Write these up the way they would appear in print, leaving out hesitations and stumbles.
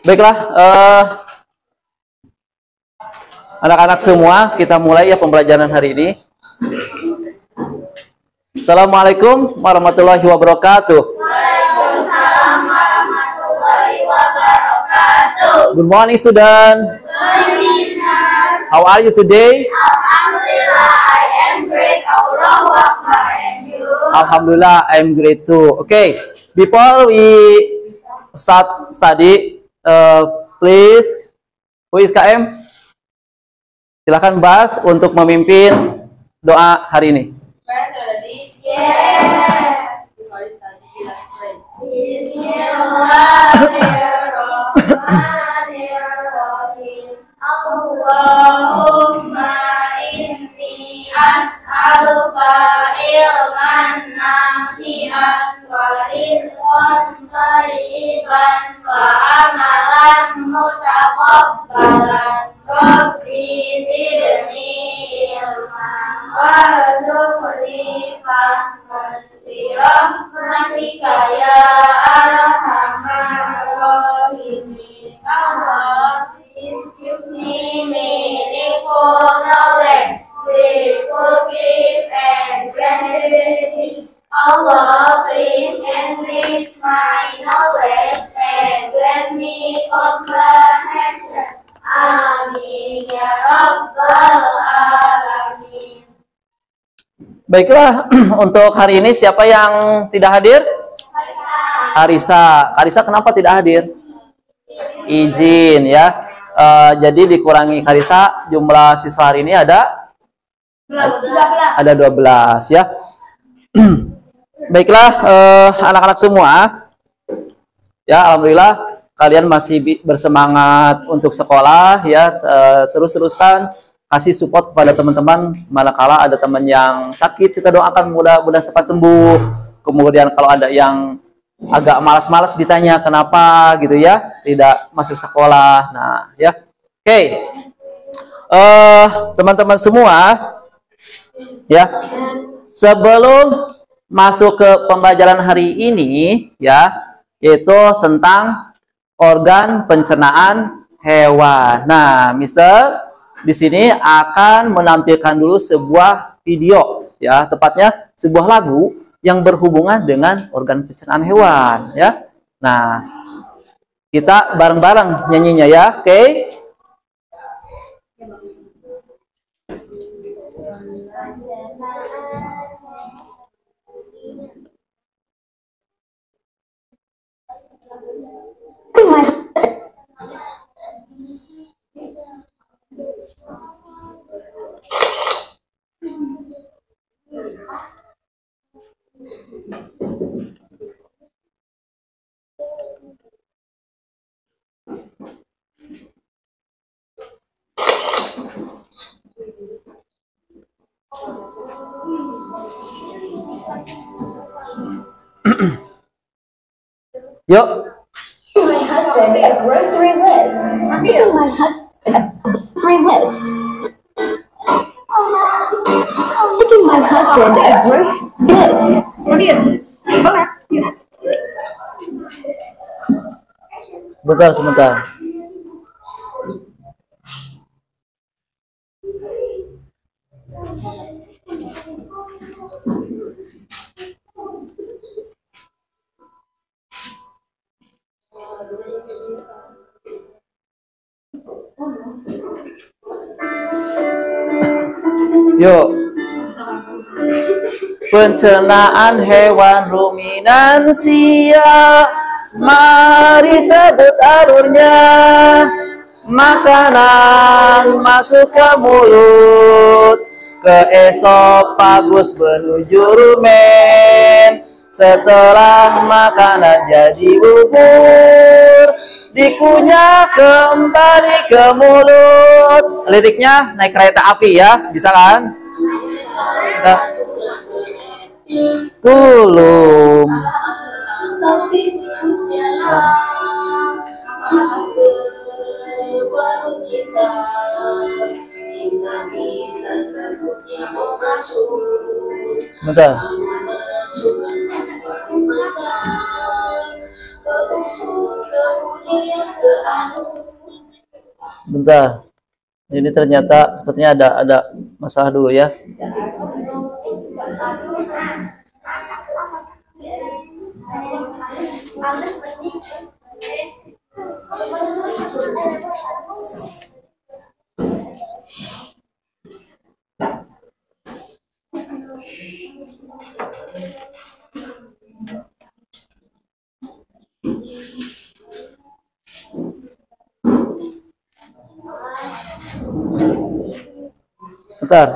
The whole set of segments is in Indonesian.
Baiklah, anak-anak semua, kita mulai ya pembelajaran hari ini. Assalamualaikum warahmatullahi wabarakatuh. Waalaikumsalam warahmatullahi wabarakatuh. Good morning, student. Good morning, sir. How are you today? Alhamdulillah, I am great. Allahu Akbar. And you? Alhamdulillah, I am great too. Okay, before we start study, please, who is KM? Silakan Bas untuk memimpin doa hari ini. Yes. Bismillahirrahmanirrahim. Allahumma inni as'aluka ilman nafi'an wa rizqan thayyiban wa amalan mutaqabbalan. Rabbi zidni ilman warzuqni fahman bi rahmatika ya arhamar rahimin. Allah, please give me meaningful knowledge, peaceful gift and gratitude. Allah, please enrich my knowledge and grant me comprehension. Amin ya Rabbal Alamin. Baiklah, untuk hari ini siapa yang tidak hadir? Karisa. Karisa kenapa tidak hadir? Izin ya. Jadi dikurangi Karisa, jumlah siswa hari ini ada 12 ya. Baiklah, anak-anak semua. Ya, alhamdulillah kalian masih bersemangat untuk sekolah ya. Teruskan kasih support kepada teman-teman, manakala ada teman yang sakit kita doakan mudah-mudahan cepat sembuh. Kemudian kalau ada yang agak malas-malas ditanya kenapa gitu ya tidak masuk sekolah. Nah ya, oke. Teman-teman semua ya, sebelum masuk ke pembelajaran hari ini ya, yaitu tentang organ pencernaan hewan. Nah, Mister di sini akan menampilkan dulu sebuah video ya, tepatnya sebuah lagu yang berhubungan dengan organ pencernaan hewan ya. Nah, kita bareng-bareng nyanyinya ya. Oke. Yuk. My husband a grocery list. Making my husband a grocery list. Making my husband a grocery list. Sebentar. Yuk. Pencernaan hewan ruminansia, mari sebut alurnya. Makanan masuk ke mulut, keesopagus menuju rumen. Setelah makanan jadi bubur, dikunyah kembali ke mulut. Liriknya naik kereta api ya, bisa kan? Kulum. Bentar. Bentar. Ini ternyata sepertinya ada masalah dulu ya. Sebentar.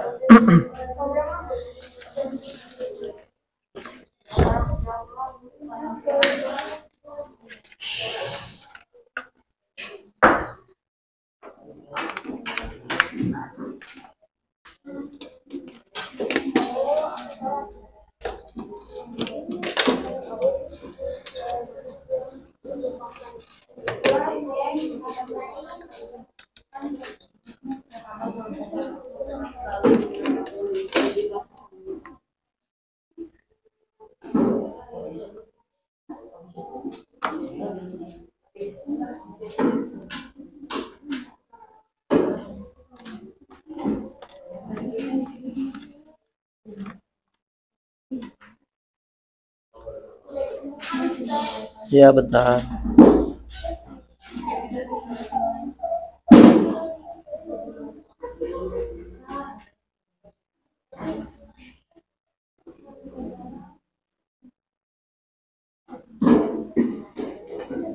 Ya, bentar.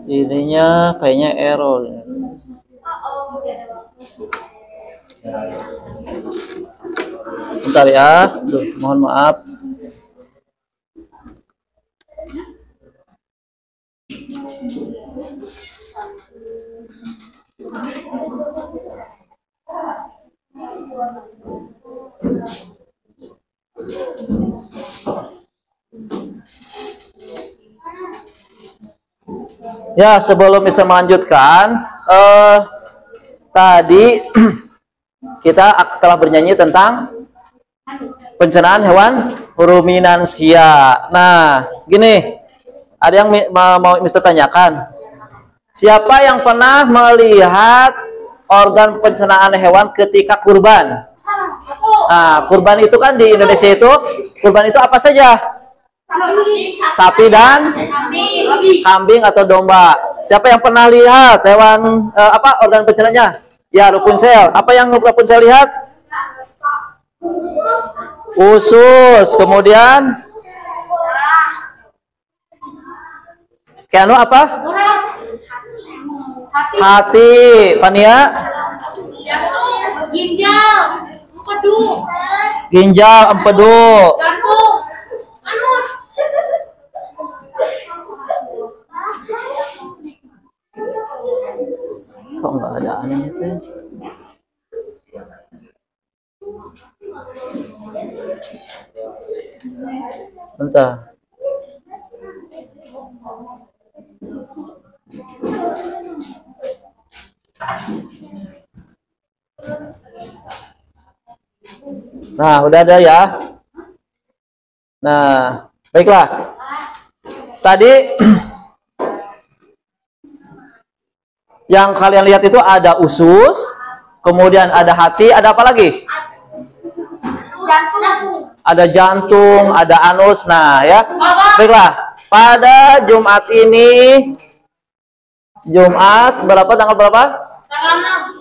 Ininya kayaknya error. Bentar ya. Duh, mohon maaf. Ya, sebelum Mister melanjutkan, tadi kita telah bernyanyi tentang pencernaan hewan ruminansia. Nah, gini, ada yang mau Mister tanyakan. Siapa yang pernah melihat organ pencernaan hewan ketika kurban? Nah, kurban itu kan di Indonesia itu, kurban itu apa saja? Sapi dan kambing atau domba. Siapa yang pernah lihat hewan organ pencernaannya? Ya, Rapunzel. Apa yang Rapunzel lihat? Usus. Kemudian Keanu apa? Hati. Pania? Ginjal, empedu. Kok nggak ada aneh itu ya? Bentar. Nah, udah ada ya. Nah, baiklah. Tadi yang kalian lihat itu ada usus, kemudian ada hati, ada apa lagi? Ada jantung, ada anus. Nah, ya. Baiklah. Pada Jumat ini, Jumat berapa, tanggal berapa? Tanggal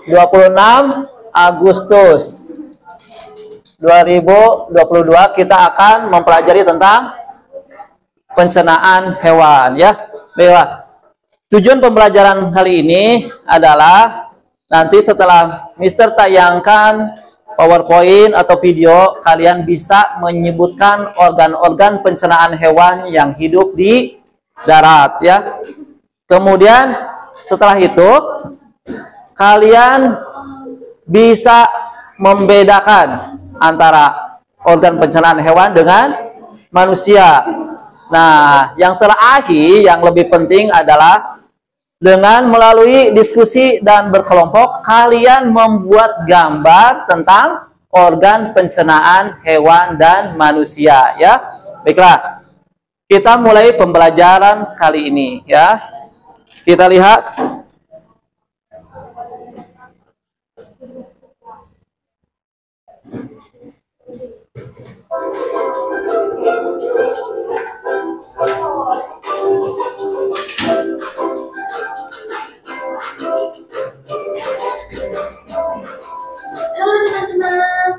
26 Agustus 2022 kita akan mempelajari tentang pencernaan hewan, ya. Baiklah. Tujuan pembelajaran kali ini adalah nanti setelah Mister tayangkan PowerPoint atau video, kalian bisa menyebutkan organ-organ pencernaan hewan yang hidup di darat, ya. Kemudian setelah itu kalian bisa membedakan antara organ pencernaan hewan dengan manusia. Nah, yang terakhir yang lebih penting adalah dengan melalui diskusi dan berkelompok, kalian membuat gambar tentang organ pencernaan hewan dan manusia, ya. Baiklah, kita mulai pembelajaran kali ini, ya. Kita lihat. Halo teman-teman,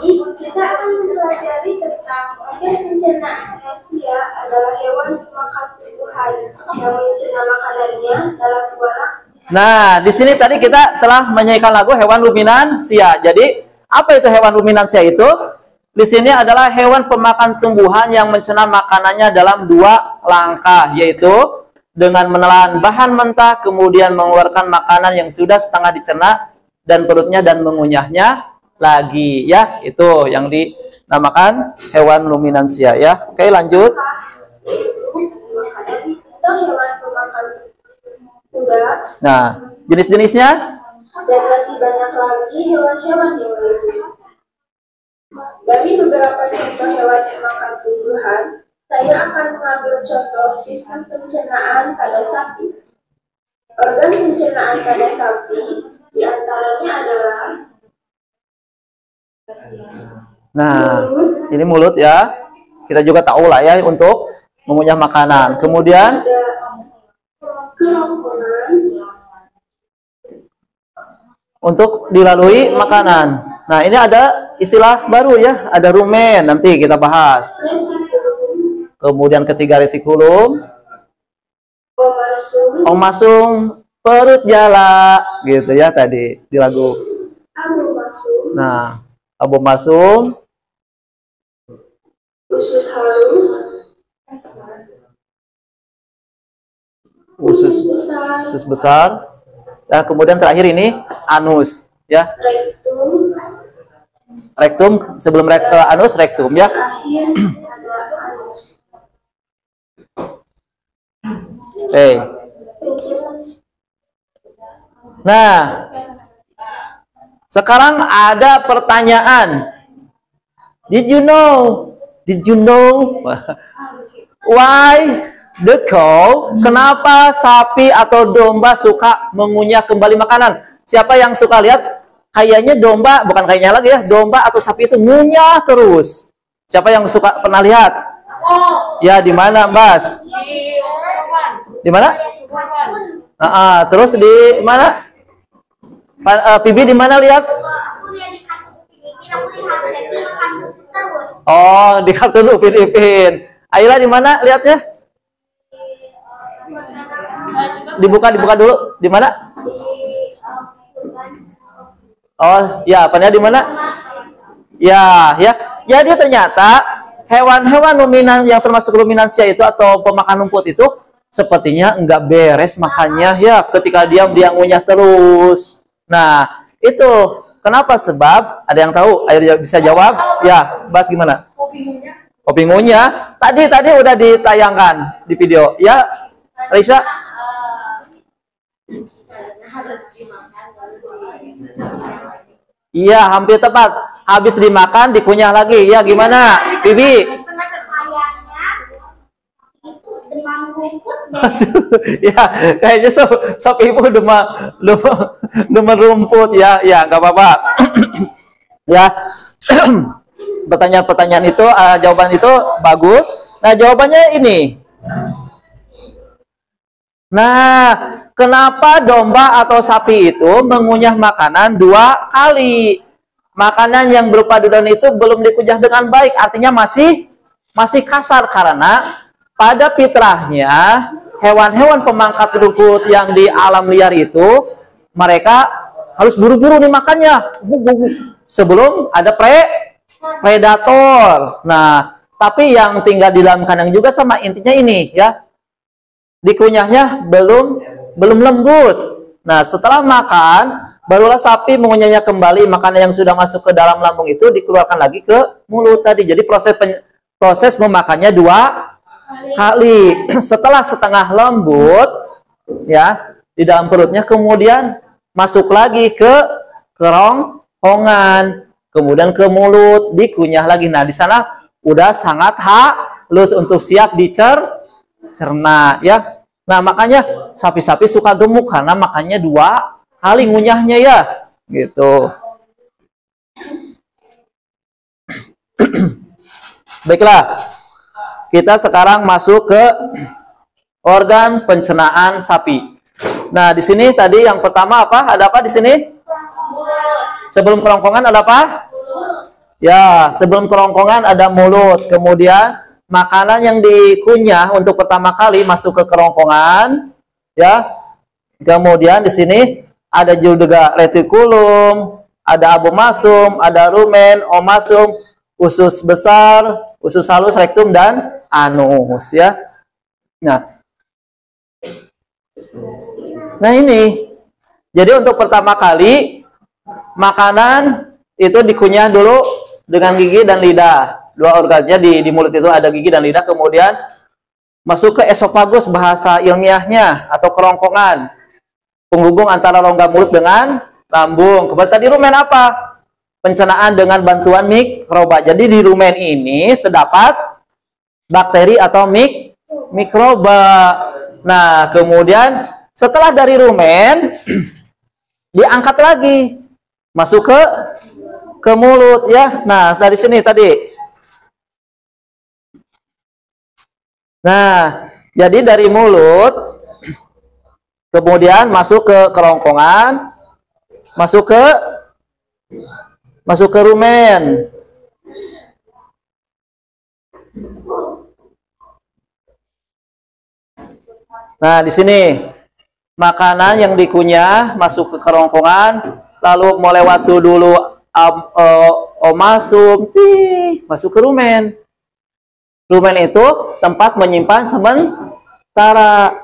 ini kita akan mempelajari tentang organ pencernaan manusia adalah hewan pemakan tumbuhan yang mencerna makanannya dalam dua langkah. Nah, di sini tadi kita telah menyanyikan lagu hewan ruminansia. Jadi, apa itu hewan ruminansia itu? Di sini adalah hewan pemakan tumbuhan yang mencerna makanannya dalam dua langkah, yaitu dengan menelan bahan mentah, kemudian mengeluarkan makanan yang sudah setengah dicerna dan perutnya dan mengunyahnya lagi. Ya, itu yang dinamakan hewan ruminansia. Ya, oke lanjut. Makanan itu hewan pemakan kuda Nah, jenis-jenisnya. dan masih banyak lagi hewan-hewan yang lainnya. Dari beberapa contoh hewan pemakan tumbuhan, saya akan mengambil contoh sistem pencernaan pada sapi. Organ pencernaan pada sapi diantaranya adalah Nah, ini mulut ya. Kita juga tahu lah ya untuk mengunyah makanan. Kemudian ada kerongkongan, untuk dilalui makanan. Nah, ini ada istilah baru ya, ada rumen, nanti kita bahas. retikulum, Kemudian ketiga retikulum, omasum, omasum, perut jala, gitu ya tadi di lagu. abomasum, Nah, abomasum, usus halus, usus besar, usus besar, dan kemudian terakhir ini anus, ya. rektum, Rektum sebelum anus rektum ya. akhir ada anus. Nah, sekarang ada pertanyaan. Did you know why the cow? Kenapa sapi atau domba suka mengunyah kembali makanan? Siapa yang suka lihat? Kayaknya domba, bukan kayaknya lagi ya, domba atau sapi itu ngunyah terus. Siapa yang suka pernah lihat? Ya, di mana, Mbas? Di mana? Terus di mana? Pibi di mana lihat? Aku lihat di kartun Filipin, aku lihat Happy makan terus. Oh, di kartun Upin Ipin. Ayla di mana lihatnya? Dibuka dulu. Di mana? Oh, ya, apanya di mana? Ya. Jadi ternyata hewan-hewan ruminan yang termasuk ruminansia itu atau pemakan rumput itu sepertinya enggak beres makannya ya, ketika diam dia ngunyah terus. Nah, itu kenapa? Sebab ada yang tahu? Ayo bisa jawab? Ya, Bas gimana? Kopi ngunyah. Tadi udah ditayangkan di video. Ya, Risa? Iya, hampir tepat. Habis dimakan, dikunyah lagi. Ya, gimana? Bibi? Ayahnya itu demam rumput deh. Ya, kayaknya sop ibu demam rumput ya. Ya, nggak apa-apa. Ya. Pertanyaan-pertanyaan itu, jawaban itu bagus. Nah, jawabannya ini. Nah, kenapa domba atau sapi itu mengunyah makanan 2 kali? Makanan yang berupa dedaunan itu belum dikunyah dengan baik, artinya masih kasar karena pada fitrahnya hewan-hewan pemangkat rumput yang di alam liar itu mereka harus buru-buru nih makannya sebelum ada predator. Nah, tapi yang tinggal di dalam kandang juga sama, intinya ini ya. Dikunyahnya belum lembut. Nah, setelah makan, barulah sapi mengunyahnya kembali. Makanan yang sudah masuk ke dalam lambung itu dikeluarkan lagi ke mulut tadi. Jadi proses memakannya 2 kali. Setelah setengah lembut, ya, di dalam perutnya, kemudian masuk lagi ke kerongkongan, kemudian ke mulut, dikunyah lagi. Nah, di sana udah sangat halus untuk siap dicerna ya. Nah, makanya sapi-sapi suka gemuk karena makannya 2 kali ngunyahnya ya. Gitu. Baiklah. Kita sekarang masuk ke organ pencernaan sapi. Nah, di sini tadi yang pertama apa? Ada apa di sini? Sebelum kerongkongan ada apa? Ya, sebelum kerongkongan ada mulut. Kemudian makanan yang dikunyah untuk pertama kali masuk ke kerongkongan, ya. Kemudian di sini ada juga retikulum, ada abomasum, ada rumen, omasum, usus besar, usus halus, rektum dan anus, ya. Nah ini. Jadi untuk pertama kali makanan itu dikunyah dulu dengan gigi dan lidah. 2 organnya di mulut itu ada gigi dan lidah, kemudian masuk ke esofagus bahasa ilmiahnya atau kerongkongan. Penghubung antara rongga mulut dengan lambung. Kemudian tadi rumen apa? Pencernaan dengan bantuan mikroba. Jadi di rumen ini terdapat bakteri atau mikroba. Nah, kemudian setelah dari rumen diangkat lagi masuk ke mulut ya. Nah, dari sini tadi. Nah, jadi dari mulut kemudian masuk ke kerongkongan, masuk ke rumen. Nah, di sini makanan yang dikunyah masuk ke kerongkongan, lalu melewati dulu omasum, masuk ke rumen. Rumen itu tempat menyimpan sementara.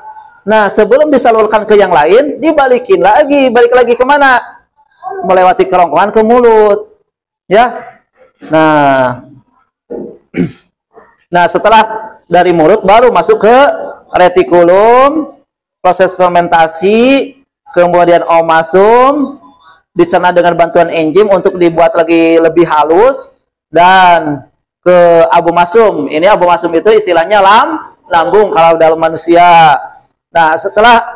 Nah, sebelum disalurkan ke yang lain, dibalikin lagi. Balik lagi kemana? Melewati kerongkongan ke mulut. Ya. Nah, setelah dari mulut baru masuk ke retikulum, proses fermentasi, kemudian omasum, dicerna dengan bantuan enzim untuk dibuat lagi lebih halus, dan ke abomasum. Ini abomasum itu istilahnya lambung kalau dalam manusia. Nah, setelah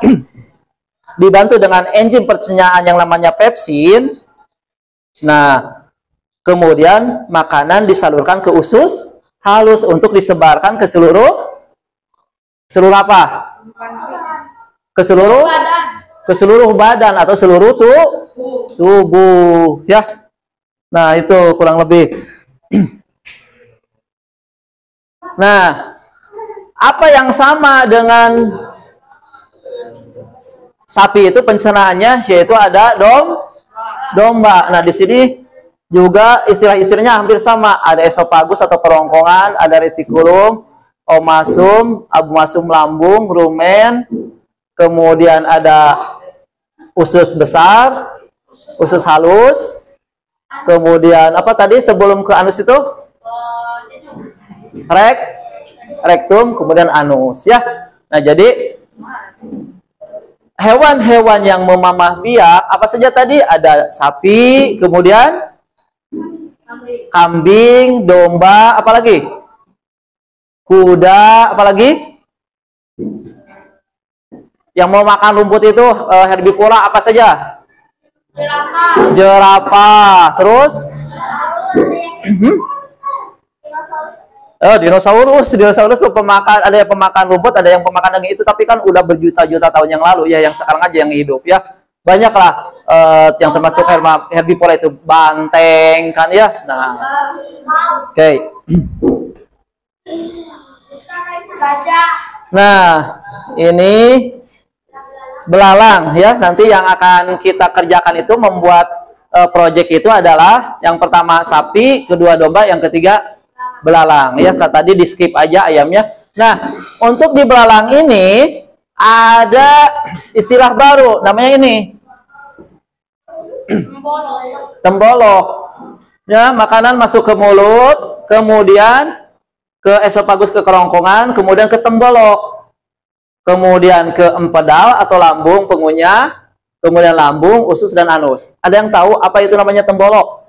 dibantu dengan enzim pencernaan yang namanya pepsin, nah, kemudian makanan disalurkan ke usus halus untuk disebarkan ke seluruh apa? Ke seluruh badan atau seluruh tubuh ya. Nah, itu kurang lebih. Nah, apa yang sama dengan sapi itu pencernaannya, yaitu ada domba. Nah, di sini juga istilah-istilahnya hampir sama. Ada esofagus atau kerongkongan, ada retikulum, omasum, abomasum lambung, rumen, kemudian ada usus besar, usus halus, kemudian apa tadi sebelum ke anus itu? Rektum, kemudian anus ya. Nah, jadi hewan-hewan yang memamah biak apa saja tadi? Ada sapi, kemudian kambing, domba, apalagi? Kuda, apalagi? Yang mau makan rumput itu herbivora apa saja? Jerapah. Terus? Dinosaurus itu pemakan, ada yang pemakan rumput, ada yang pemakan daging itu, tapi kan udah berjuta-juta tahun yang lalu ya, yang sekarang aja yang hidup ya. Banyaklah yang termasuk herbivora itu, banteng kan ya. Nah, oke. Nah, ini belalang ya. Nanti yang akan kita kerjakan itu membuat proyek itu adalah yang pertama sapi, kedua domba, yang ketiga belalang ya. Tadi di skip aja ayamnya. Nah, untuk di belalang ini ada istilah baru, namanya ini tembolok ya. Makanan masuk ke mulut, kemudian ke esofagus, ke kerongkongan, kemudian ke tembolok, kemudian ke empedal atau lambung pengunyah, kemudian lambung, usus, dan anus. Ada yang tahu apa itu namanya tembolok?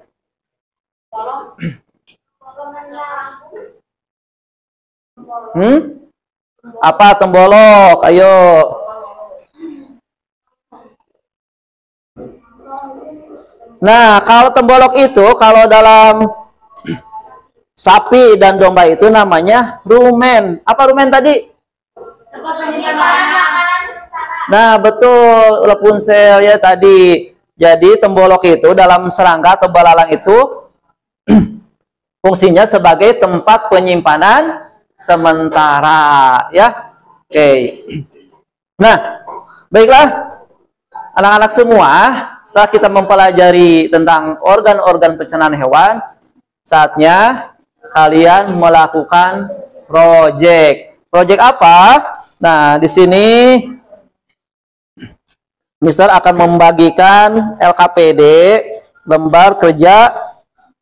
Apa tembolok? Ayo. Nah, kalau tembolok itu kalau dalam sapi dan domba itu namanya rumen. Apa rumen tadi? Nah, betul, Rapunzel ya tadi. Jadi tembolok itu dalam serangga atau belalang itu fungsinya sebagai tempat penyimpanan sementara ya. Oke. Nah, baiklah anak-anak semua, setelah kita mempelajari tentang organ-organ pencernaan hewan, saatnya kalian melakukan project. Project apa? Nah, di sini Mister akan membagikan LKPD, lembar kerja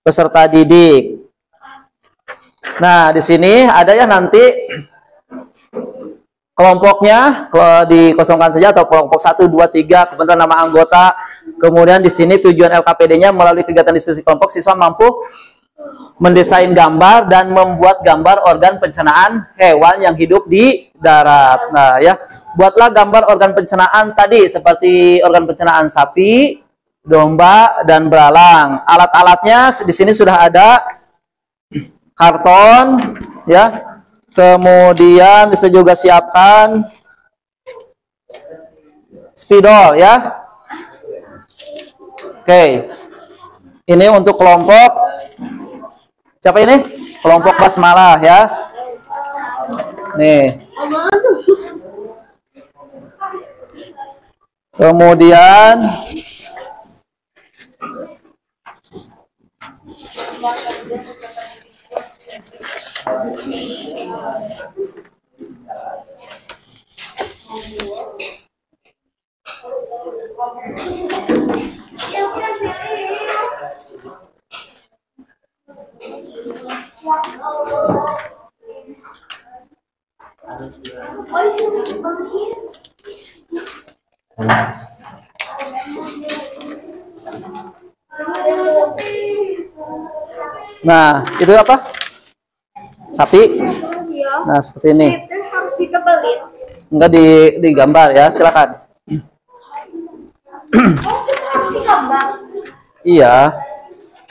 peserta didik. Nah, di sini ada ya nanti kelompoknya, kalau dikosongkan saja atau kelompok 1, 2, 3, kemudian nama anggota. Kemudian di sini tujuan LKPD-nya melalui kegiatan diskusi kelompok siswa mampu mendesain gambar dan membuat gambar organ pencernaan hewan yang hidup di darat. Nah, ya, buatlah gambar organ pencernaan tadi seperti organ pencernaan sapi, domba, dan belalang. Alat-alatnya di sini sudah ada karton, ya. Kemudian bisa juga siapkan spidol, ya. Oke. Ini untuk kelompok siapa ini? Kelompok basmalah ya. Nih. Kemudian nah, itu apa? Sapi. Nah, seperti ini. Harus ditebelin. Enggak digambar ya, silakan. Harus digambar. Iya.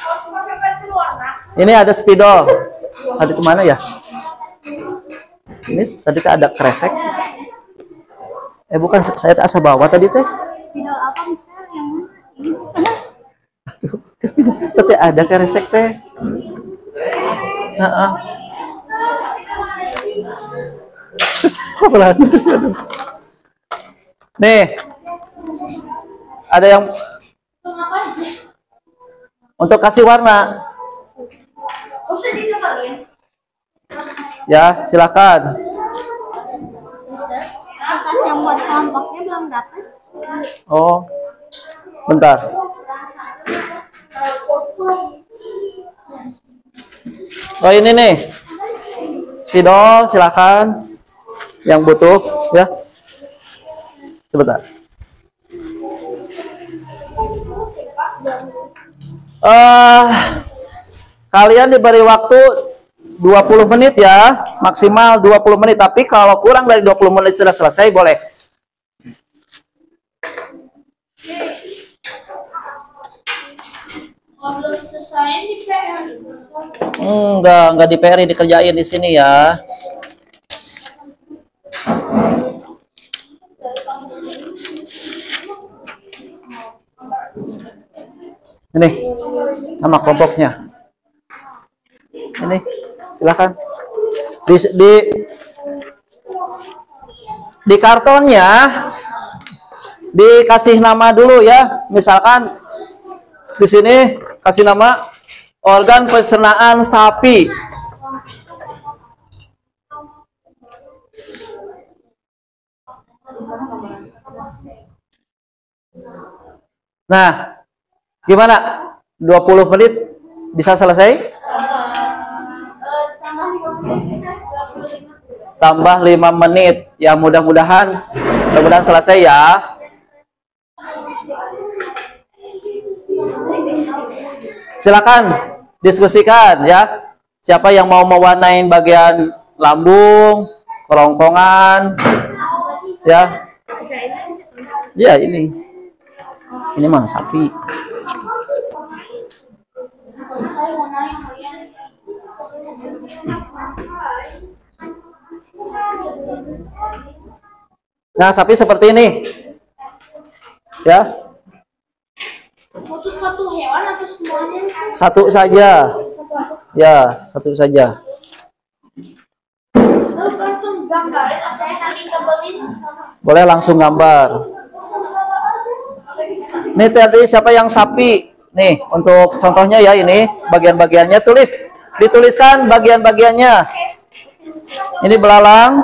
Harus pakai pensil warna. Ini ada spidol. Tadi kemana ya? Ini tadi ada kresek. Bukan, saya asa bawa tadi teh. Spidol apa, Mister? Yang mana? Ini bukan. Tadi ada kresek teh. Heeh. Nih. Ada yang untuk kasih warna. Usah ditebelin. Ya, silakan. Kertas yang buat kelompoknya belum dapat. Oh. Bentar. Oh, ini nih. Spidol, silakan. Yang butuh, ya. Sebentar. Kalian diberi waktu 20 menit ya, maksimal 20 menit. Tapi kalau kurang dari 20 menit sudah selesai, boleh. Belum selesai di PR. Enggak di PR, dikerjain di sini ya. Ini nama kelompoknya. Ini silakan di kartonnya dikasih nama dulu ya. Misalkan di sini kasih nama organ pencernaan sapi. Nah, gimana? 20 menit bisa selesai? Tambah 5 menit. Ya, mudah-mudahan selesai ya. Silakan diskusikan ya. Siapa yang mau mewarnain bagian lambung, kerongkongan, ya. Ya ini mah sapi. Nah, sapi seperti ini, ya. Untuk satu hewan atau semuanya? Satu saja, ya, satu saja. Langsung gambarin atau yang nanti tebelin? Boleh langsung gambar. Nih tadi siapa yang sapi? Nih untuk contohnya ya, ini bagian-bagiannya, dituliskan bagian-bagiannya. Ini belalang,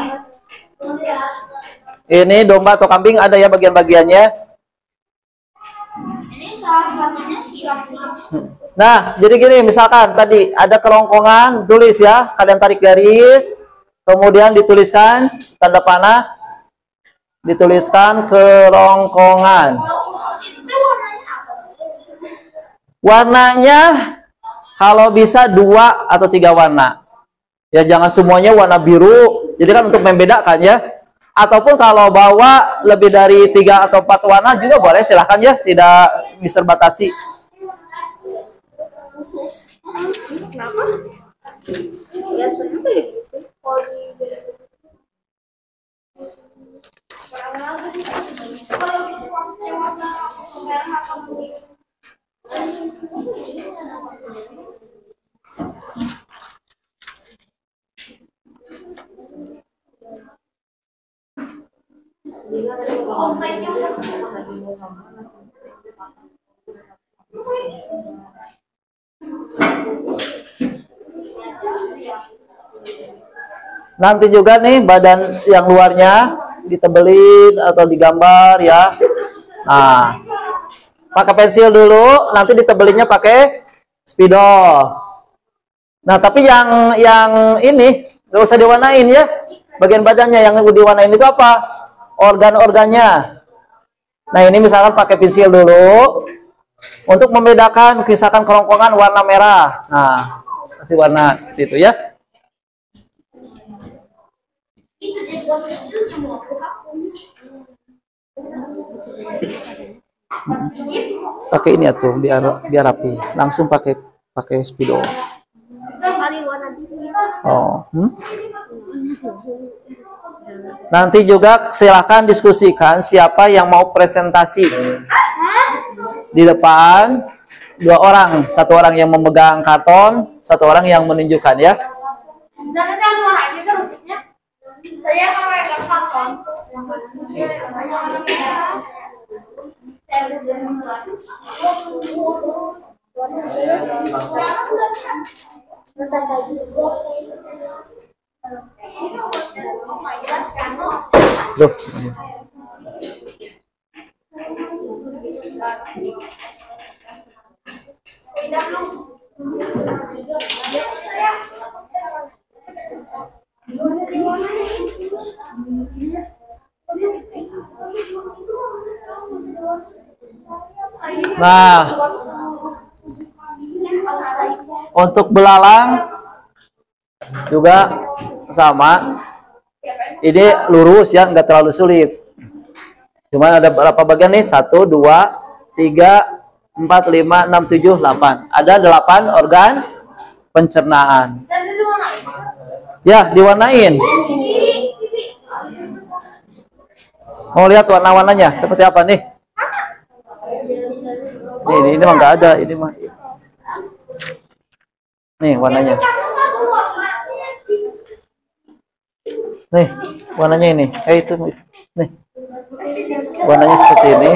ini domba atau kambing, ada ya bagian-bagiannya. Ini salah satunya hilang. Nah, jadi gini, misalkan tadi ada kerongkongan, tulis ya, kalian tarik garis, kemudian dituliskan tanda panah, dituliskan kerongkongan. Kalau usus itu warnanya apa sih? Warnanya kalau bisa 2 atau 3 warna. Ya jangan semuanya warna biru. Jadi kan untuk membedakan ya. Ataupun kalau bawa lebih dari 3 atau 4 warna juga boleh, silahkan ya, tidak bisa batasi. Kenapa? Biasanya kayak gitu. Kalau di Nanti juga nih badan yang luarnya ditebelin atau digambar ya. Nah, pakai pensil dulu, nanti ditebelinnya pakai spidol. Nah, tapi yang ini nggak usah diwarnain ya. Bagian badannya yang diwarnain itu apa? Organ-organnya. Nah, ini misalkan pakai pensil dulu untuk membedakan, misalkan kerongkongan warna merah. Nah, kasih warna seperti itu ya. itu jadi buat kecilnya mau aku hapus. Pakai ini tuh biar rapi. Langsung pakai spidol. Kali warna biru. Oh. Nanti juga silakan diskusikan siapa yang mau presentasi. Di depan 2 orang, 1 orang yang memegang karton, 1 orang yang menunjukkan ya. Jangan warna ini terusnya. Saya mau pegang karton. Loh, sebenarnya. Nah, untuk belalang juga sama. Ini lurus ya, nggak terlalu sulit. Cuman ada berapa bagian nih? 1, 2, 3, 4, 5, 6, 7, 8. Ada 8 organ pencernaan. Ya, diwarnain. Mau lihat warna-warnanya seperti apa nih? Ini mah nggak ada, ini mah. Nih warnanya. Nih warnanya ini. Itu nih. Warnanya seperti ini.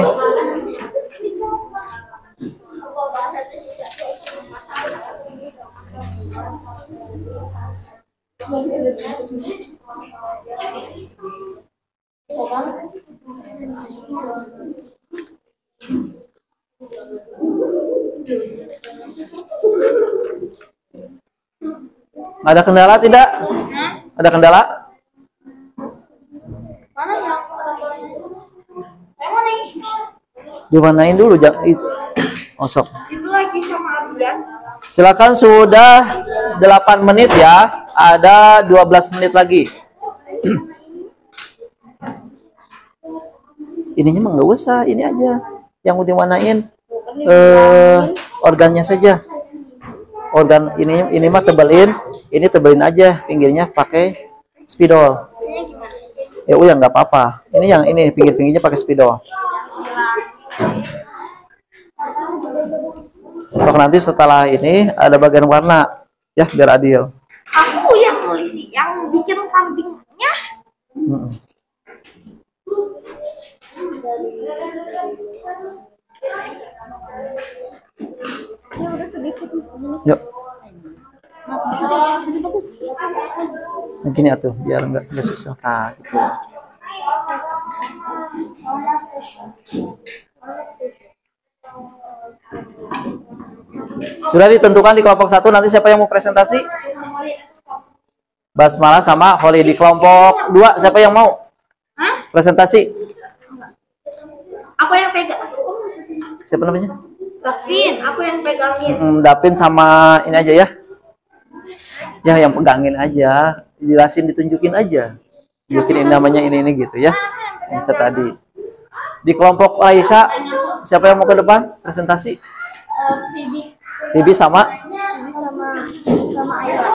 Ada kendala tidak? Ada kendala? Mana yang mana ini? Diwarnain dulu, jangan itu. Osok. Itu lagi sama Abian. Silakan, sudah 8 menit ya. Ada 12 menit lagi. Ininya mah nggak usah, ini aja yang mau diwarnain organnya saja. Organ ini mah tebelin, ini tebelin aja pinggirnya pakai spidol. Ya udah nggak apa-apa. Ini yang ini pinggir-pinggirnya pakai spidol. Untuk nanti setelah ini ada bagian warna ya biar adil. Aku yang nulis sih, yang bikin kambingnya. Ya udah sedikit. Yuk. Nah, gini atuh biar nggak susah. Nah, gitu. Sudah ditentukan di kelompok 1 nanti siapa yang mau presentasi? Basmalah sama Holly. Di kelompok 2 siapa yang mau presentasi? Aku yang pegang. Siapa namanya? Davin, aku yang pegangin. Dapin sama ini aja ya. Ya yang pegangin aja, jelasin ditunjukin aja. Tunjukin ini namanya ini gitu ya. Bisa tadi. Di kelompok Aisyah siapa yang mau ke depan presentasi? Phoebe. Bibi sama Sama Ayla.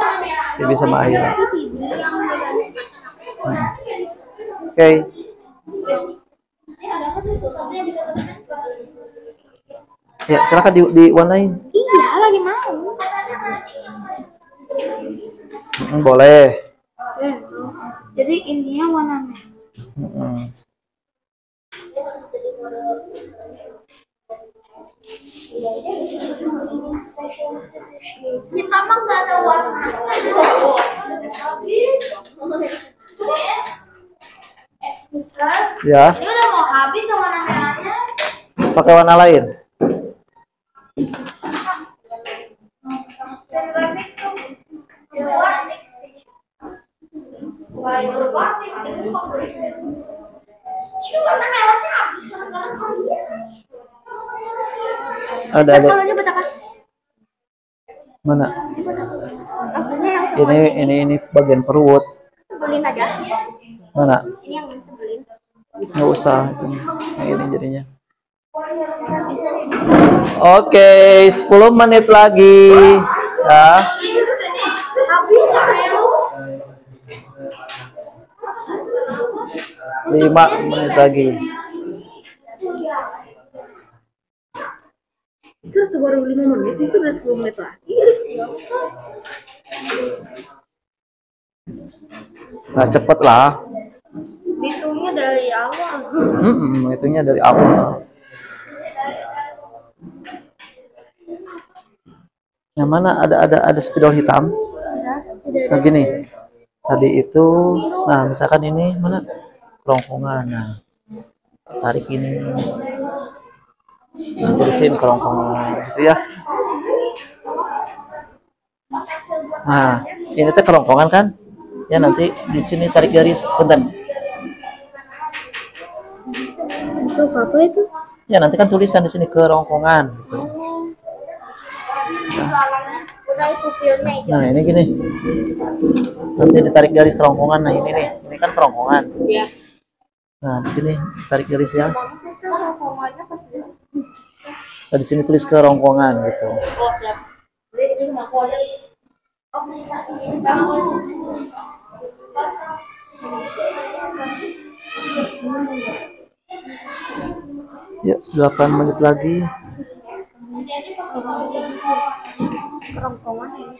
Bibi sama Aira. Bibi yang megang. Oke. Ya, silakan diwarnain. Iya, lagi mau. Boleh. Jadi ininya warna merah. Kita mah nggak ada warna. Mister, Ya, ini udah mau habis warna merahnya. pakai warna lain. Ini warna merahnya habis gara-gara kalian. Ada. Kalau ini betapa Mana? rasanya yang Ini bagian perut. tebelin aja. Mana? Ini yang tebelin. Nggak usah itu. Nah, ini jadinya. Oke, 10 menit lagi. Ya. Habis ya. 5 menit lagi. Itu baru 5 menit, itu udah 10 menit lagi. Nah, cepet lah. Hitungnya dari awal. Hitungnya dari awal. Yang mana ada spidol hitam? Nah, gini. Tadi itu, nah misalkan ini mana kerongkongan. Nah, tarik ini. Nah, tulisin kerongkongan gitu ya. Nah, ini tuh kerongkongan kan? Ya nanti di sini tarik garis, punten. Itu apa itu? Ya nanti kan tulisan di sini kerongkongan. Gitu. Nah ini gini. Nanti ditarik garis kerongkongan. Nah ini nih, ini kan kerongkongan. Iya. Nah di sini tarik garis ya. Nah, di sini tulis kerongkongan gitu. Oh, siap. Itu sama aku aja. Yuk, 8 menit lagi. Kerongkongan.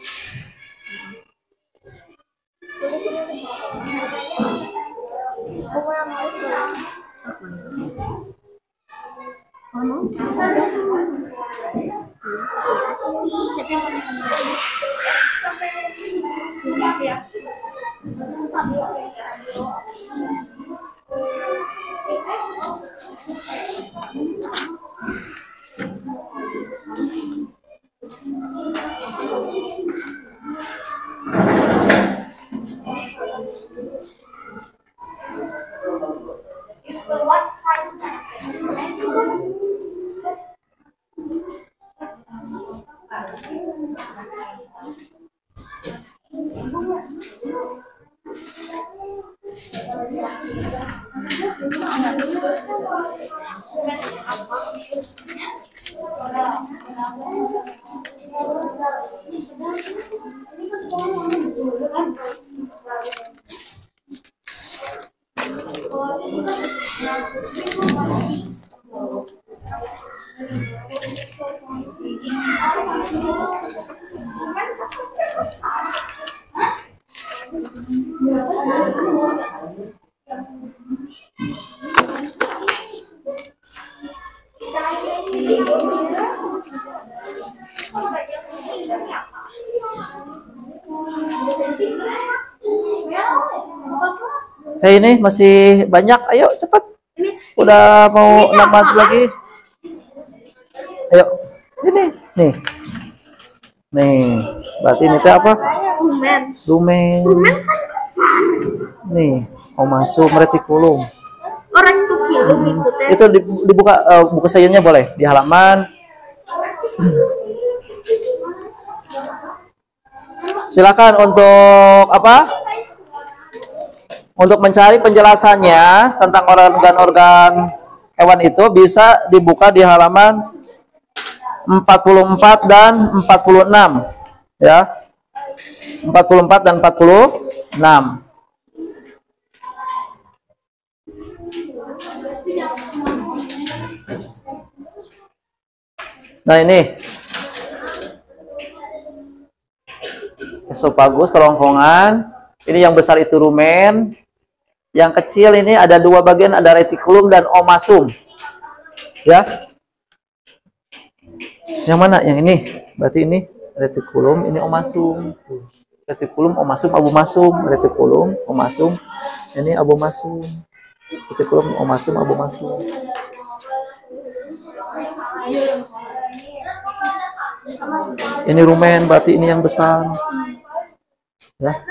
Ini masih banyak. Ayo cepat. Udah mau 6 menit lagi. Ayo. Ini nih. Nih, berarti ini teh apa? Lumen. Nih, omasum retikulum. Orang itu kilum itu teh. Itu dibuka buku sayanya boleh di halaman. Silakan untuk apa? Untuk mencari penjelasannya tentang organ-organ hewan itu bisa dibuka di halaman 44 dan 46 ya. 44 dan 46. Nah ini esophagus, kerongkongan. Ini yang besar itu rumen. Yang kecil ini ada 2 bagian, ada retikulum dan omasum. Ya. Yang mana? Yang ini. Berarti ini retikulum, ini omasum. Retikulum, omasum, abomasum. Retikulum, omasum. Ini abomasum. Retikulum, omasum, abomasum. Ini rumen, berarti ini yang besar. Ya.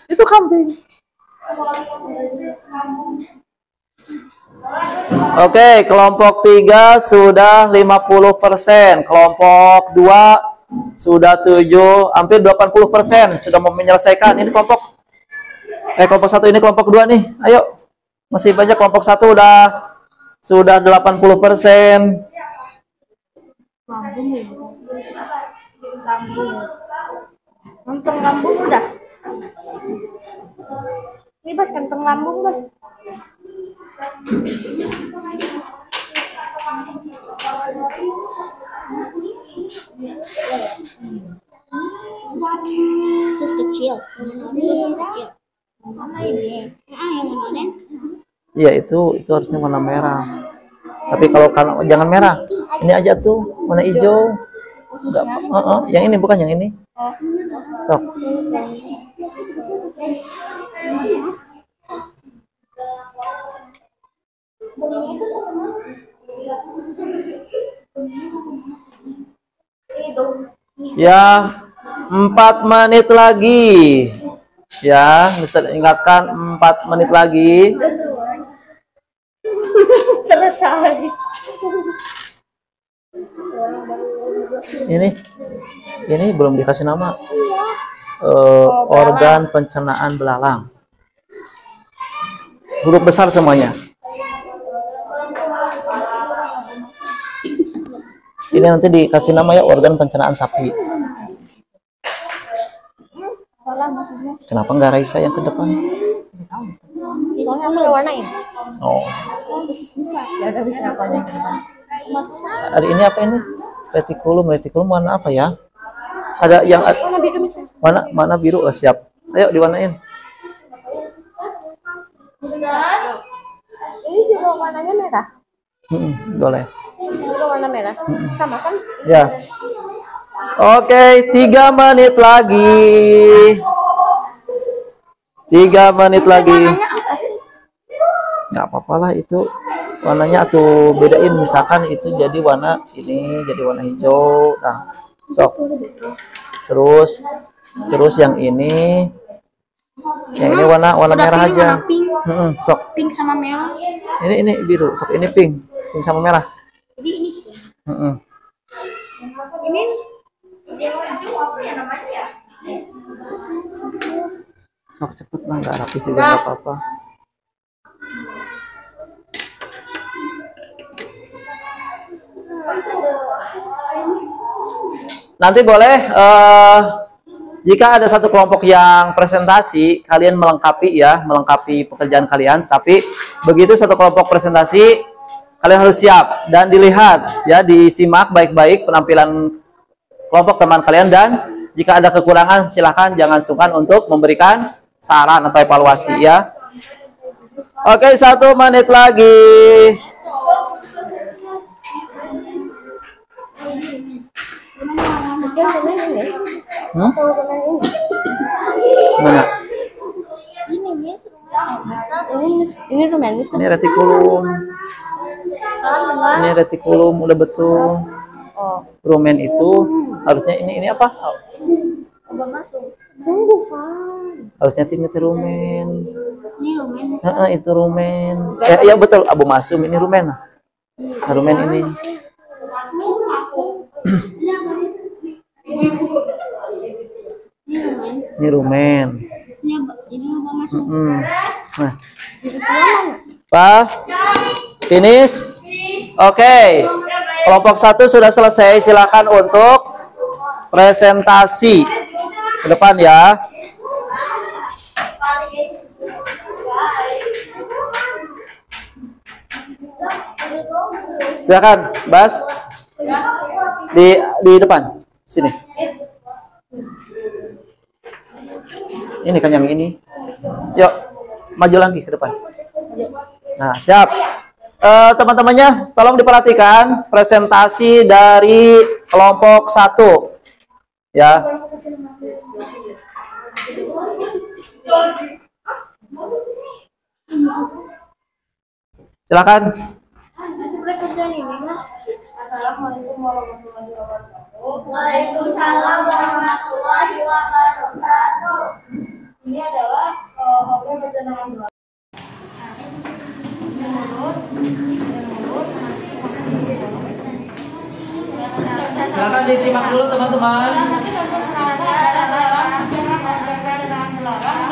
Itu kambing. Oke, kelompok 3 sudah 50%, kelompok 2 sudah 7, hampir 80% sudah mau menyelesaikan. Ini kelompok 1 ini kelompok 2 nih. Ayo. Masih banyak, kelompok 1 sudah 80%. Kantong lambung udah. Ini Bas, kantong lambung Bas. Sus kecil. Mana ini? Yang mana? Iya, itu harusnya warna merah. Tapi kalau jangan merah. Ini aja tuh, warna hijau. Enggak, yang ini bukan yang ini. Sok. Ya, 4 menit lagi. Ya, Mister ingatkan 4 menit lagi. Selesai. Ini belum dikasih nama. Organ pencernaan belalang. Huruf besar semuanya. Ini nanti dikasih nama ya, organ pencernaan sapi. Kenapa nggak Raisa yang ke depan? Soalnya aku warnain. Oh. Bisa. Ya udah bisa apa aja ke depan. Hari ini apa ini? Retikulum warna apa ya? Ada yang Warna biru bisa. Mana biru? Oh, siap. Ayo diwarnain. Ini juga warnanya merah. Boleh. Ini juga warna merah. Sama kan? Ya. Oke, 3 menit lagi. 3 menit lagi. Warnanya apa sih? Nggak apa-apa lah itu. Warnanya tuh bedain, misalkan itu jadi warna ini jadi warna hijau. Nah, sok. Terus yang ini warna merah ini aja. warna pink. Sok. Pink sama merah. Ini biru. Sok, ini pink sama merah. Jadi ini. Ini yang hijau apa ya namanya? Sok cepet lah, nggak rapi juga nggak apa-apa. Nanti boleh Jika ada satu kelompok yang presentasi, kalian melengkapi ya, melengkapi pekerjaan kalian. Tapi begitu satu kelompok presentasi, kalian harus siap dan dilihat ya, disimak baik-baik penampilan kelompok teman kalian, dan jika ada kekurangan silakan jangan sungkan untuk memberikan saran atau evaluasi ya. Oke, 1 menit lagi. Mana? Ini rumen. Ini retikulum. Ini retikulum udah betul. Oh, Rumen itu harusnya ini apa? udah masuk. Tunggu, Fan. Harusnya ini rumen. Ini rumen. Itu rumen. Iya betul, abu masum ini rumen. Nah, rumen ini. Ini rumen. Ini udah masuk. Nah, Pak, finish. Oke, kelompok 1 sudah selesai. Silakan untuk presentasi ke depan ya. Silakan, Bas. Di depan. Sini. Ini kan yang ini. Yuk, maju lagi ke depan. Nah, siap. Teman-temannya, tolong diperhatikan presentasi dari kelompok 1. Ya. Silakan. Assalamualaikum warahmatullahi wabarakatuh. Waalaikumsalam warahmatullahi wabarakatuh. Ini adalah hobi berjenama Silakan disimak dulu teman-teman.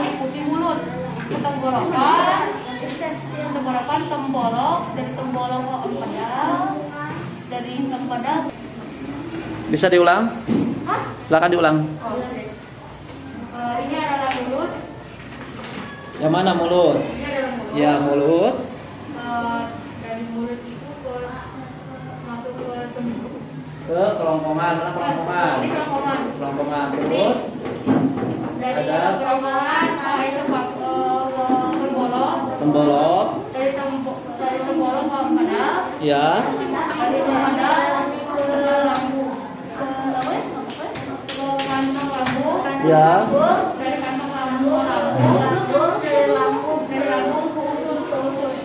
meliputi mulut, tenggorokan, temborok, dari temborok ke empedak, dari empedak. Bisa diulang? Silakan diulang. Ini adalah mulut. Yang mana mulut? Ini adalah mulut. Ya, mulut. Dari mulut itu masuk ke tembok. Ke kerongkongan. Mana kerongkongan? Ini kerongkongan. Kerongkongan. Terus Dari ada kerongkongan itu ke tembolok. tembolok. Dari tembolok ke empedak. Ya. Dari empedak ke lambung. Ke kantong lambung. Ya. Dari kantong lambung dari lambung ke usus.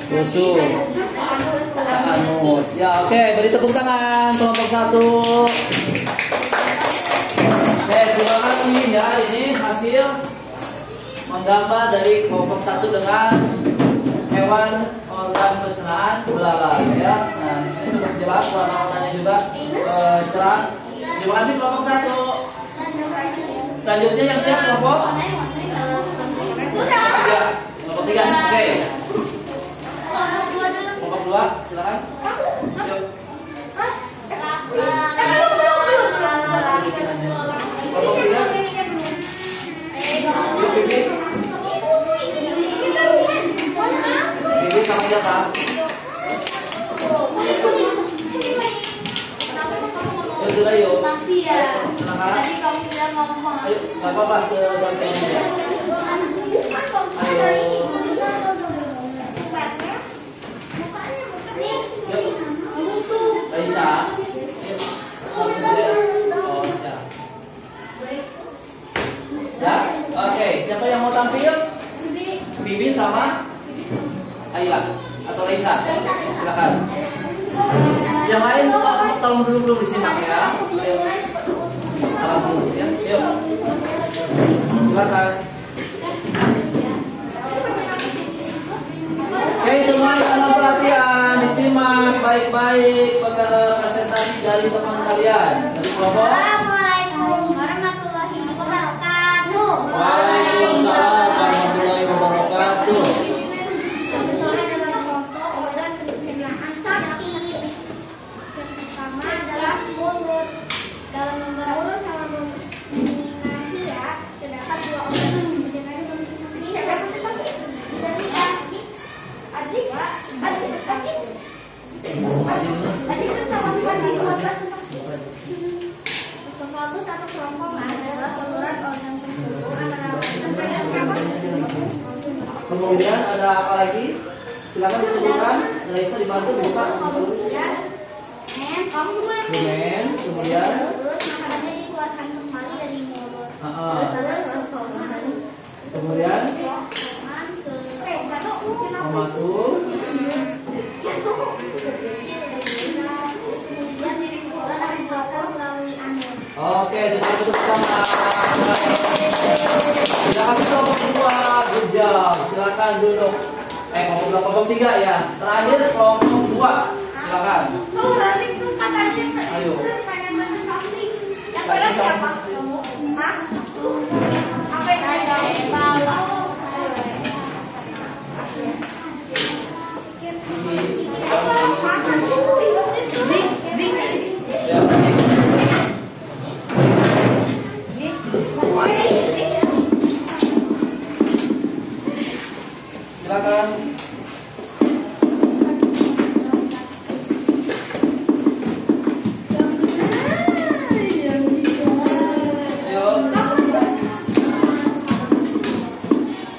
Usus. Ke anus. Anus. Ya, oke, beri tepuk tangan kelompok 1. Oke, terima kasih ya, ini hasil menggambar dari kelompok 1 dengan hewan organ pencernaan belalang ya. Nah, di sini cukup jelas, warna-warnanya juga cerah. Terima kasih kelompok 1. Selanjutnya yang siap kelompok 3. Kelompok 3. Oke. Kelompok 2, silakan. Yuk. Kelompok 3. Yuk, Bibi. Bibi sama siapa? Yuk, sudah yuk. Makasih ya. Silakan. Tadi kamu bilang ngomong. Ayo, nggak apa-apa, selesainya ya. Ayo. Yuk. Aisyah. Yuk. Oh, siap. Ya, oke. Siapa yang mau tampil? Bibi sama Ayla atau Raisa. Silakan. Yang lain tolong dulu disimak ya. Ayo. Salam dulu ya. Yuk. Silakan. Oke, semua dalam perhatian, disimak baik-baik presentasi dari teman kalian. Dari kelompok. Assalamualaikum warahmatullahi wabarakatuh. Waalaikumsalam warahmatullahi wabarakatuh. Sebetulnya adalah kelompok organ pencernaan sapi. Yang pertama adalah mulut. Dalam membangun sama mengingat Satu kerongkongan adalah saluran organ tubuh antara. Kemudian ada apa lagi? Silakan ditunjukkan. Raisa dibantu buka. Kemudian Terus makanannya dikeluarkan kembali dari mulut. Kemudian mau masuk. Oke, tepuk tangan. Terima kasih kelompok kedua, good job. Silakan duduk. Kelompok 3 ya. Terakhir kelompok 2. Silakan. Ayo. Siapa? Hah? Apa yang silakan.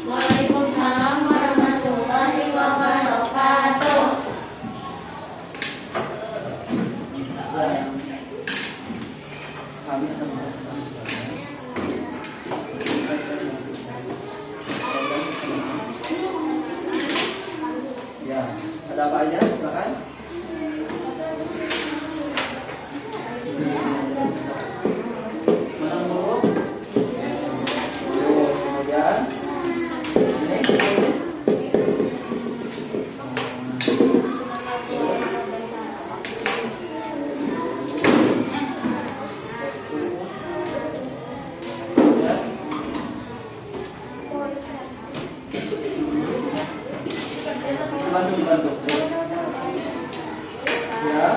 Waalaikumsalam warahmatullahi wabarakatuh. Kami akan melaksanakan ya, ada apa aja? Silakan. Mana mulut? Kemudian ini. Bantu. Ya.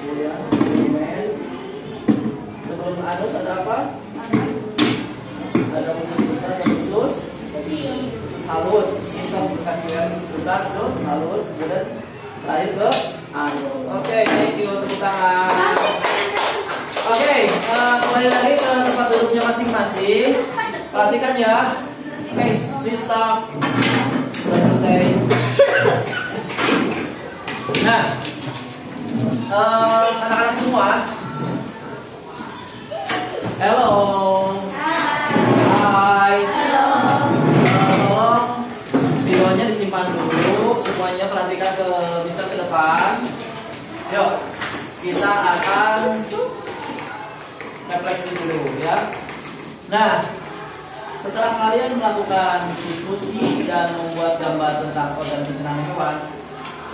Kemudian sebelum anus ada apa? Ada usus besar dan usus halus. Kita kecilan usus besar, usus halus, kemudian terakhir ke anus. Oke, thank you, tepuk tangan. Oke, kembali lagi ke tempat duduknya masing-masing. Perhatikan ya. Oke, please stop. Sudah selesai. Nah, anak-anak semua. Hello. Hai. Tolong videonya disimpan dulu. Semuanya perhatikan ke Mister ke depan. Yuk, kita akan refleksi dulu ya. Nah, setelah kalian melakukan diskusi dan membuat gambar tentang organ pencernaan hewan,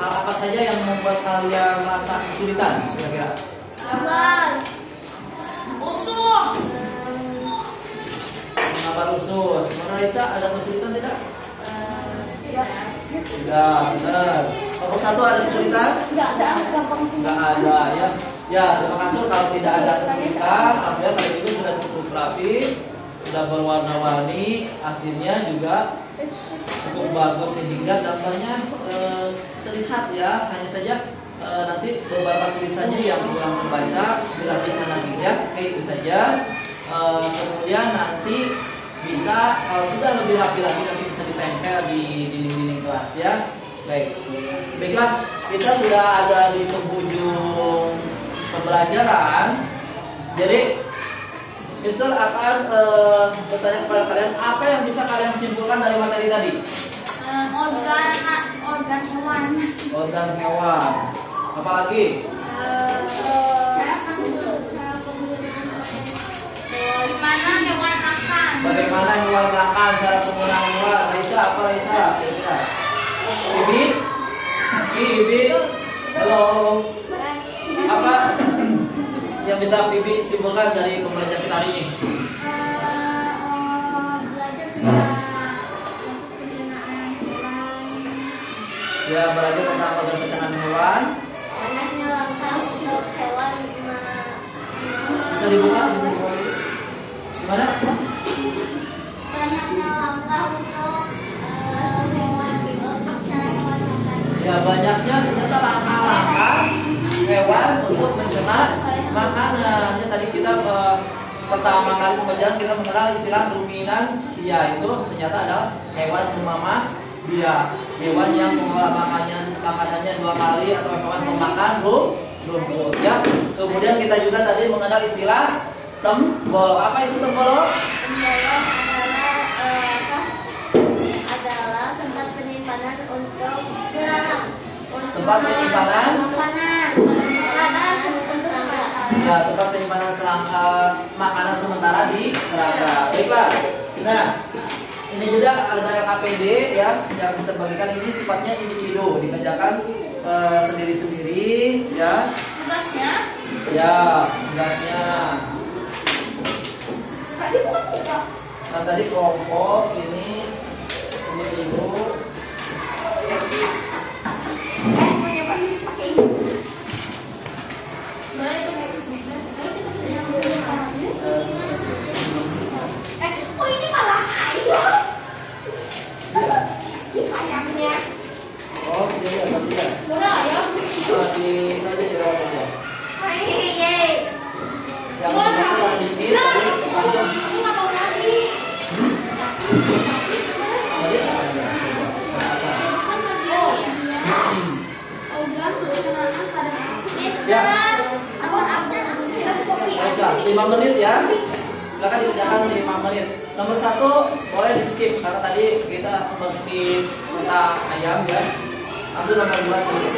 hal apa saja yang membuat kalian merasa kesulitan kira-kira? Usus. Mengapa usus? Mona Lisa ada kesulitan tidak? Tidak, benar. Kelompok 1 ada kesulitan? Enggak ada, gampang sih. Enggak ada ya. Ya, terima kasih kalau tidak ada kesulitan. Alhamdulillah kali ini sudah cukup rapi, sudah berwarna-warni, hasilnya juga cukup bagus sehingga gambarnya terlihat ya. Hanya saja nanti beberapa tulisannya yang kurang terbaca dirapikan lagi ya. Oke, itu saja. Kemudian nanti bisa kalau sudah lebih rapi lagi nanti bisa ditempel di dinding-dinding kelas ya. Baiklah, kita sudah ada di penghujung pembelajaran. Jadi Mister akan bertanya kepada kalian apa yang bisa kalian simpulkan dari materi tadi. Organ hewan. Organ hewan. Apa lagi? Bagaimana hewan makan, cara penggunaan hewan. Raisa, apa Raisa? Bibi, halo. Apa yang bisa Bibi simpulkan dari pembelajaran kita hari ini? Ya, belajar tentang organ pencernaan hewan. Anaknya langkah hewan Bisa dibuka gitu. Gimana? Banyaknya langkah untuk cara hewan makan. Ya, banyaknya ternyata langkah-langkah hewan untuk mencerna makanan. Ya, tadi kita pertama kali pembelajaran kita mengenal istilah ruminansia. Itu ternyata adalah hewan pemamah dia, hewan yang mengolah makanannya 2 kali, atau hewan pemakan rumput. Ya, kemudian kita juga tadi mengenal istilah tembolok. Apa itu tembolok? Tembolok adalah tempat penyimpanan untuk Tempat penyimpanan makanan untuk serangga. Ya, tempat penyimpanan makanan sementara di serangga. Baiklah. Nah, ini juga ada LKPD ya, yang bisa bagikan. Ini sifatnya individu, dikerjakan sendiri-sendiri ya. Tugasnya? Ya, tugasnya. Tadi bukan tugas. Nah, tadi kelompok ini individu. Punya basis pakai ini. Boleh itu oh ini malah ayam. Iya. Ayamnya. Oh, iya, tadi ya. Boleh ayam? Di itu aja dirawat aja. Yeay. Yang satu yang di sini tadi langsung. Aku nggak mau lagi. Tadi apa aja? Ya. Bisa 5 menit ya. Silakan dikerjakan 5 menit. Nomor 1 boleh di skip karena tadi kita skip tentang ayam ya. Langsung nomor 2 dulu.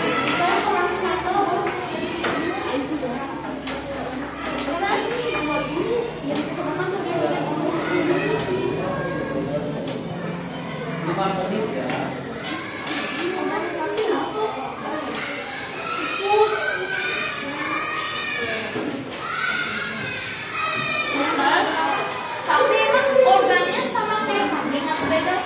Lima menit ya. Sapi emang organnya sama kayak kambing atau beda?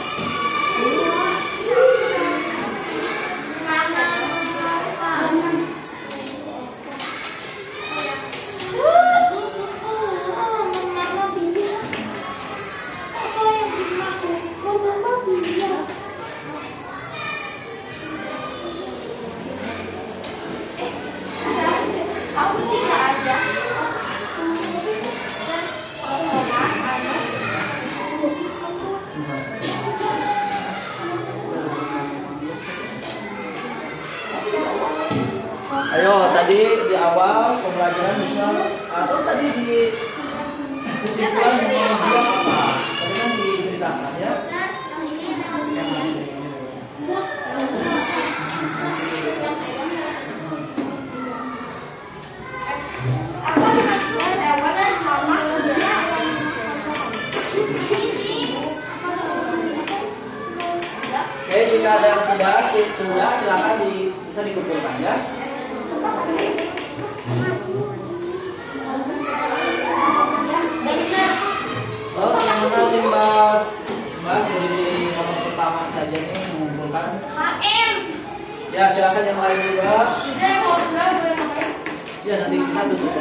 Aku tinggal aja. Ayo, tadi di awal pembelajaran bisa atau tadi di kesimpulan mau apa? Tadi kan diceritakan ya. Oke, jika ada yang sudah silakan bisa dikumpulkan ya. Oh, terima kasih Mas. Mas dari nomor pertama saja nih mengumpulkan. HM. Ya, silakan yang lain juga. Bisa mau boleh pakai. Ya, nanti kita tutup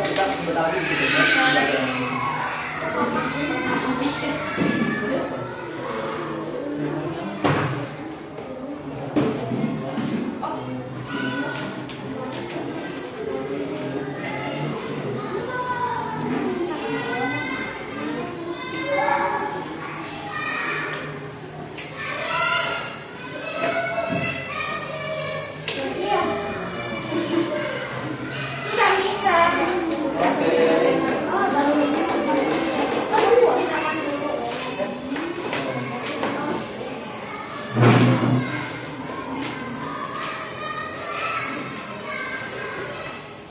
kita sebentar lagi tutup ya. Sudah bisa.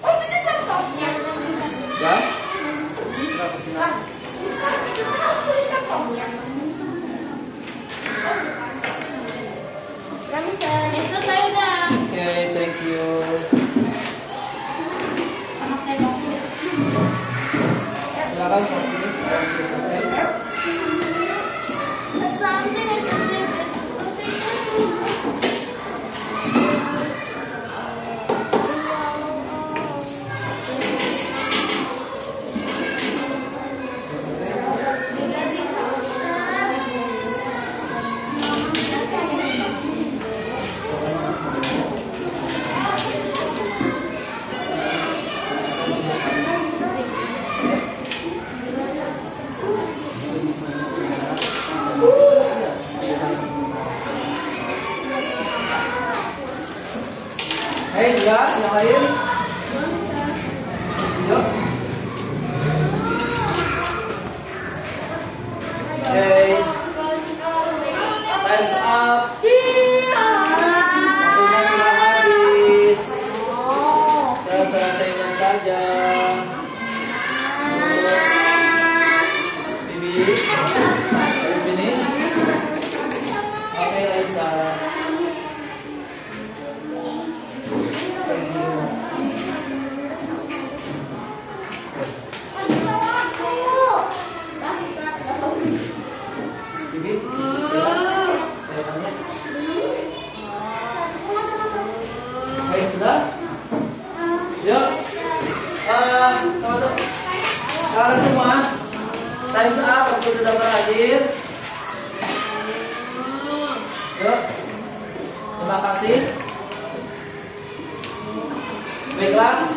Oh, itu contohnya. Ya. Berapa sih? Sekarang kita harus tulis contohnya. Mister, saya udah. Oke, thank you. Sama temboknya. Silakan kopi. Selesai. Something I can live with. Para semua, time's up, waktu sudah berakhir. Yuk, terima kasih. Baiklah,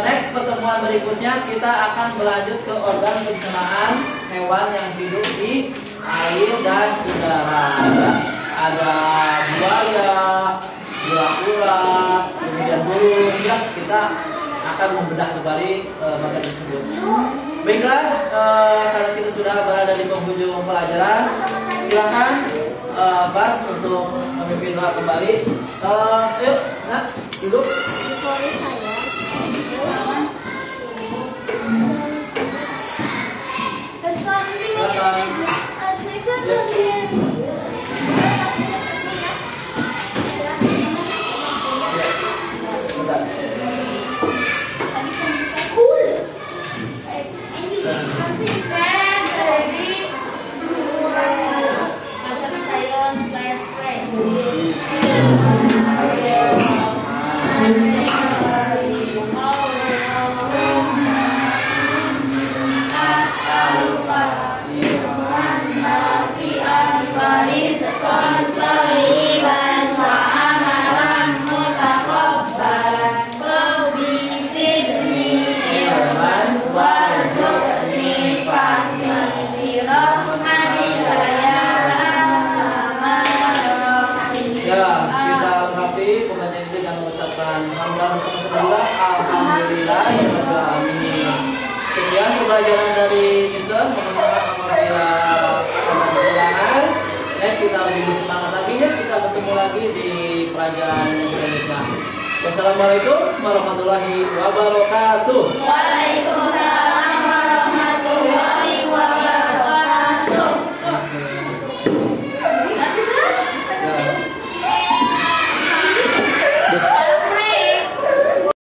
next pertemuan berikutnya kita akan berlanjut ke organ pencernaan hewan yang hidup di air dan udara. Ada buaya, kura-kura, kemudian burung. Ya, kita akan membedah kembali bagian tersebut. Baiklah, karena kita sudah berada di penghujung pelajaran, silakan Bas untuk memimpin doa kembali. Yuk, nah, duduk. Sekian pembelajaran dari kita. Mohon maaf apabila ada kekurangan. Next kita lebih bersemangat lagi ya. Kita ketemu lagi di pelajaran yang selanjutnya. Wassalamualaikum warahmatullahi wabarakatuh. Waalaikumsalam.